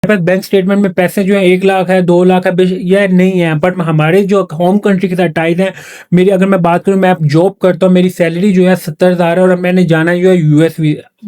पास bank statement में पैसे जो है 1 लाख है, 2 लाख है, यह नहीं है, बट हमारे जो होम कंट्री के साथ टाइज है। मेरी अगर मैं बात करूँ, मैं जॉब करता हूँ, मेरी सैलरी जो है 70,000 है और मैंने जाना है जो है यूएस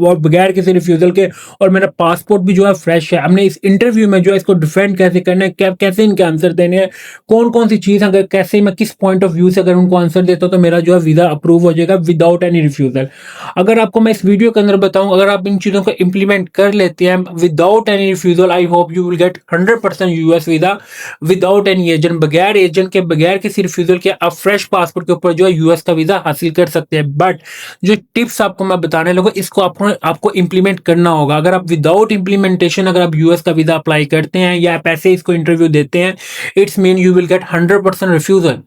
और बगैर किसी रिफ्यूजल के, और मेरा पासपोर्ट भी जो है फ्रेश है। हमने इस इंटरव्यू में जो है इसको डिफेंड कैसे करना है, क्या कैसे इनके आंसर देने हैं, कौन कौन सी चीज़, अगर कैसे मैं किस पॉइंट ऑफ व्यू से अगर उनको आंसर देता हूँ तो मेरा जो है वीज़ा अप्रूव हो जाएगा विदाउट एनी रिफ्यूजल। अगर आपको मैं इस वीडियो के अंदर बताऊं, अगर आप इन चीज़ों को इंप्लीमेंट कर लेते हैं without any refusal, I hope you will get 100% US visa without any agent, बगैर एजेंट के, बगैर किसी रिफ्यूजल के आप फ्रेश पासपोर्ट के ऊपर जो है यूएस का वीज़ा हासिल कर सकते हैं। बट जो टिप्स आपको मैं बताने लगा, इसको आपको इंप्लीमेंट करना होगा। अगर आप विदाउट इंप्लीमेंटेशन अगर आप यूएस का वीज़ा अप्लाई करते हैं या आप ऐसे इसको इंटरव्यू देते हैं, it's mean you will get 100% refusal.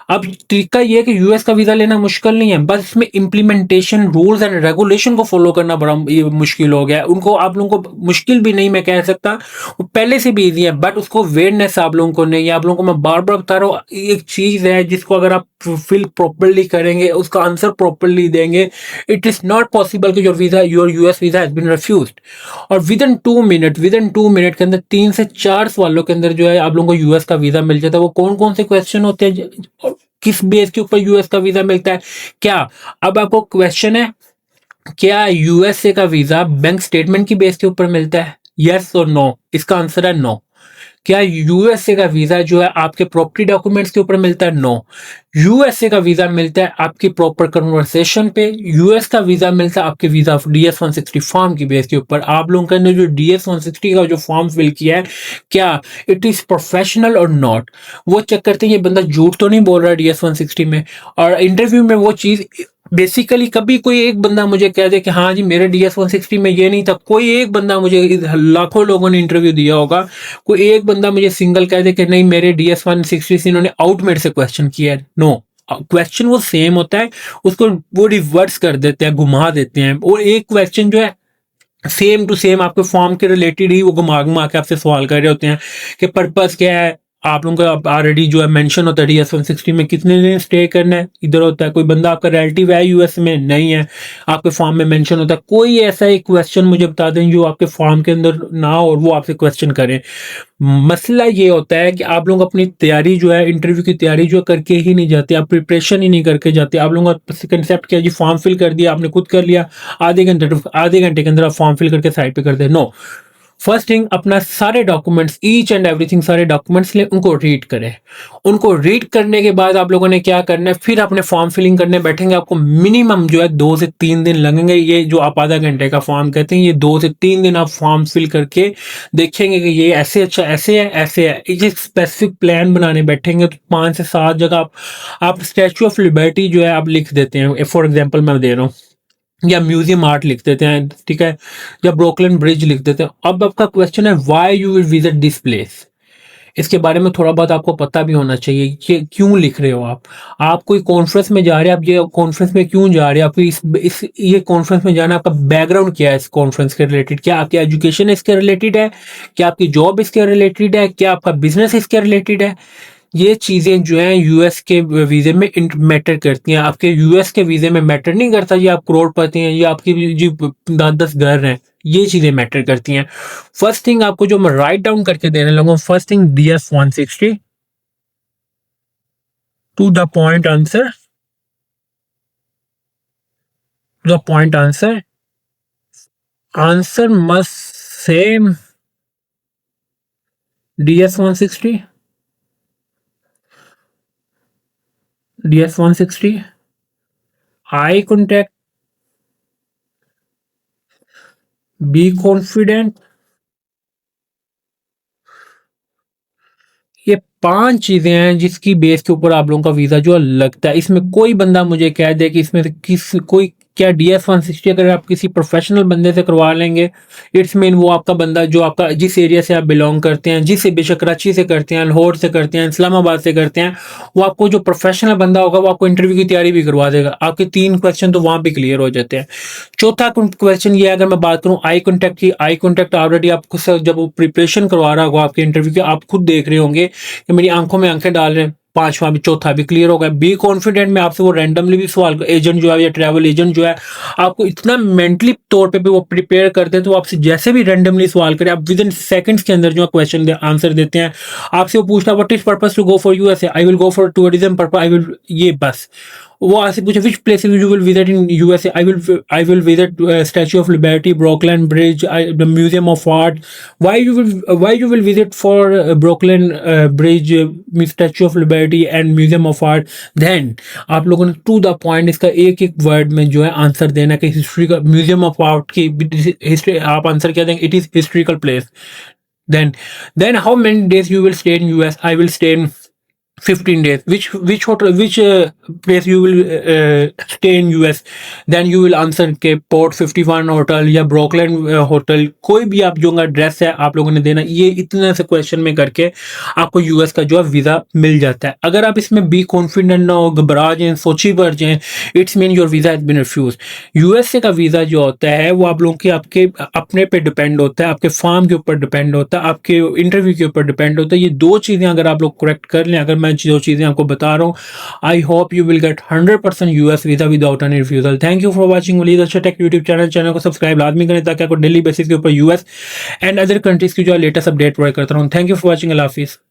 अब तरीका ये है कि यूएस का वीजा लेना मुश्किल नहीं है, बस इसमें इम्प्लीमेंटेशन, रूल्स एंड रेगुलेशन को फॉलो करना बड़ा ये मुश्किल हो गया है। उनको आप लोगों को मुश्किल भी नहीं मैं कह सकता, वो पहले से भी इजी है, बट उसको अवेयरनेस आप लोगों को नहीं है। आप लोगों को मैं बार बार बता रहा हूँ, एक चीज है जिसको अगर आप फिल प्रॉपरली करेंगे, उसका आंसर प्रॉपरली देंगे, इट इज नॉट पॉसिबल कि your US visa has been refused. और विद इन 2 मिनट के अंदर 3 से 4 सवालों के अंदर जो है आप लोगों को यूएस का वीजा मिल जाता है। वो कौन कौन से क्वेश्चन होते हैं, किस बेस के ऊपर यूएस का वीजा मिलता है, क्या, अब आपको क्वेश्चन है, क्या यूएसए का वीजा बैंक स्टेटमेंट की बेस के ऊपर मिलता है, यस और नो? इसका आंसर है नो। क्या यूएसए का वीजा जो है आपके प्रॉपर्टी डॉक्यूमेंट्स के ऊपर मिलता है? नो। यूएसए का वीजा मिलता है आपकी प्रॉपर कन्वर्सेशन पे। यूएस का वीजा मिलता है आपके वीजा डीएस 160 फॉर्म की बेस के ऊपर। आप लोगों ने जो डीएस 160 का जो फॉर्म फिल किया है, क्या इट इज प्रोफेशनल और नॉट, वो चेक करते हैं ये बंदा झूठ तो नहीं बोल रहा है डीएस 160 में। और इंटरव्यू में वो चीज बेसिकली, कभी कोई एक बंदा मुझे कह दे कि हाँ जी मेरे डीएस 160 में ये नहीं था, कोई एक बंदा मुझे, लाखों लोगों ने इंटरव्यू दिया होगा, कोई एक बंदा मुझे सिंगल कह दे कि नहीं मेरे डीएस 160 से इन्होंने आउटमेट से क्वेश्चन किया है, नो। क्वेश्चन वो सेम होता है, उसको वो रिवर्स कर देते हैं, घुमा देते हैं, और एक क्वेश्चन जो है सेम टू सेम आपके फॉर्म के रिलेटेड ही वो घुमा घुमा के आपसे सवाल कर रहे होते हैं कि पर्पस क्या है। आप लोगों का ऑलरेडी जो है मेंशन होता है डीएस 160 में कितने दिन स्टे करना है, इधर होता है कोई बंदा आपका रिलेटिव है यूएस में, नहीं है, आपके फॉर्म में मेंशन होता है। कोई ऐसा एक क्वेश्चन मुझे बता दें जो आपके फॉर्म के अंदर ना हो और वो आपसे क्वेश्चन करें। मसला ये होता है कि आप लोग अपनी तैयारी जो है, इंटरव्यू की तैयारी जो करके ही नहीं जाते, आप प्रिपरेशन ही नहीं करके जाते। आप लोगों का कंसेप्ट क्या जी, फॉर्म फिल कर दिया, आपने खुद कर लिया, आधे घंटे के अंदर आप फॉर्म फिल करके साइड पे कर दे, नो। फर्स्ट थिंग, अपना सारे डॉक्यूमेंट्स, ईच एंड एवरीथिंग, सारे डॉक्यूमेंट्स ले, उनको रीड करें। उनको रीड करने के बाद आप लोगों ने क्या करना है, फिर अपने फॉर्म फिलिंग करने बैठेंगे। आपको मिनिमम जो है 2 से 3 दिन लगेंगे। ये जो आप आधा घंटे का फॉर्म कहते हैं, ये 2 से 3 दिन आप फॉर्म फिल करके देखेंगे कि ये ऐसे, अच्छा ऐसे है, ऐसे है। एक स्पेसिफिक प्लान बनाने बैठेंगे तो 5 से 7 जगह आप स्टैचू ऑफ लिबर्टी जो है आप लिख देते हैं, फॉर एग्जाम्पल मैं दे रहा हूँ, या म्यूजियम आर्ट लिख देते हैं, ठीक है, या ब्रोकलिन ब्रिज लिख देते हैं। अब आपका क्वेश्चन है why you will visit this place. इसके बारे में थोड़ा बहुत आपको पता भी होना चाहिए कि क्यों लिख रहे हो आप कोई कॉन्फ्रेंस में जा रहे हैं, आप ये कॉन्फ्रेंस में क्यों जा रहे हैं, आपको इस ये कॉन्फ्रेंस में जाना, आपका बैकग्राउंड क्या है इस कॉन्फ्रेंस के रिलेटेड, क्या आपकी एजुकेशन इसके रिलेटेड है, क्या आपकी जॉब इसके रिलेटेड है, क्या आपका बिजनेस इसके रिलेटेड है। ये चीजें जो हैं यूएस के वीजे में मैटर करती हैं। आपके यूएस के वीजे में मैटर नहीं करता ये आप करोड़पति हैं, ये आपकी जी 10 घर हैं, ये चीजें मैटर करती हैं। फर्स्ट थिंग आपको जो मैं राइट डाउन करके देने लगा, first thing DS 160 to the point answer, the point answer, answer must same DS 160, DS 160, eye contact, be confident. ये 5 चीजें हैं जिसकी बेस के ऊपर आप लोगों का वीजा जो लगता है। इसमें कोई बंदा मुझे कह दे कि इसमें से किस कोई, क्या डीएस 160 अगर आप किसी प्रोफेशनल बंदे से करवा लेंगे, इट्स मीन वो आपका बंदा जो आपका जिस एरिया से आप बिलोंग करते हैं, जिससे बेशक कराची से करते हैं, लाहौर से करते हैं, इस्लामाबाद से करते हैं, वो आपको जो प्रोफेशनल बंदा होगा वो आपको इंटरव्यू की तैयारी भी करवा देगा। आपके 3 क्वेश्चन तो वहां भी क्लियर हो जाते हैं। चौथा क्वेश्चन ये, अगर मैं बात करूं आई कॉन्टेक्ट की, आई कॉन्टेक्ट ऑलरेडी आपको जब वो प्रिपरेशन करवा रहा होगा आपके इंटरव्यू के, आप खुद देख रहे होंगे कि मेरी आंखों में आंखें डाल रहे हैं, पांचवा भी चौथा भी क्लियर हो गया। बी कॉन्फिडेंट में आपसे वो रैंडमली भी सवाल एजेंट जो है या ट्रैवल एजेंट जो है आपको इतना मेंटली तौर पे भी वो प्रिपेयर करते हैं, तो आपसे जैसे भी रैंडमली सवाल करें आप विद इन सेकंड्स के अंदर जो क्वेश्चन आंसर देते हैं। आपसे वो पूछता what is purpose to go for USA, I will go for tourism purpose, I will, ये बस वो आपसे पूछे which places you will visit in USA, I will visit Statue of Liberty, Brooklyn Bridge, the museum of art, why you will visit for Brooklyn Bridge, Statue of Liberty and museum of art. Then आप लोगों ने to the point इसका एक एक word में जो है answer देना कि हिस्ट्री का, म्यूजियम ऑफ आर्ट की हिस्ट्री आप आंसर क्या देंगे, it is historical place. Then how many days you will stay in US? I will stay in 15 days. Which hotel, which place you will stay in US? Then you will answer के Port 51 hotel या Brooklyn hotel, कोई भी आप जो address है आप लोगों ने देना। ये इतने से क्वेश्चन में करके आपको यूएस का जो है वीज़ा मिल जाता है। अगर आप इसमें बी कॉन्फिडेंट ना हो, घबरा जाएं, सोची पड़ जाएं, it's mean your visa has been refuse. USA का वीज़ा जो होता है वो आप लोगों के आपके अपने पे डिपेंड होता है, आपके फार्म के ऊपर डिपेंड होता है, आपके इंटरव्यू के ऊपर डिपेंड होता है। ये दो चीज़ें अगर आप लोग करेक्ट कर लें, अगर मैं जो चीज़ें आपको बता रहा हूँ, I hope you will get 100% US visa without any refusal. Thank you for watching Waleed अच्छा टेक यूट्यूब चैनल को सब्सक्राइब लाजमी करें ताकि आपको डेली बेसिस के ऊपर यूएस एंड अदर कंट्रीज की जो लेटेस्ट अपडेट प्रोवाइड करता रहूँ। थैंक यू फॉर वाचिंग, अल्लाह हाफिज़।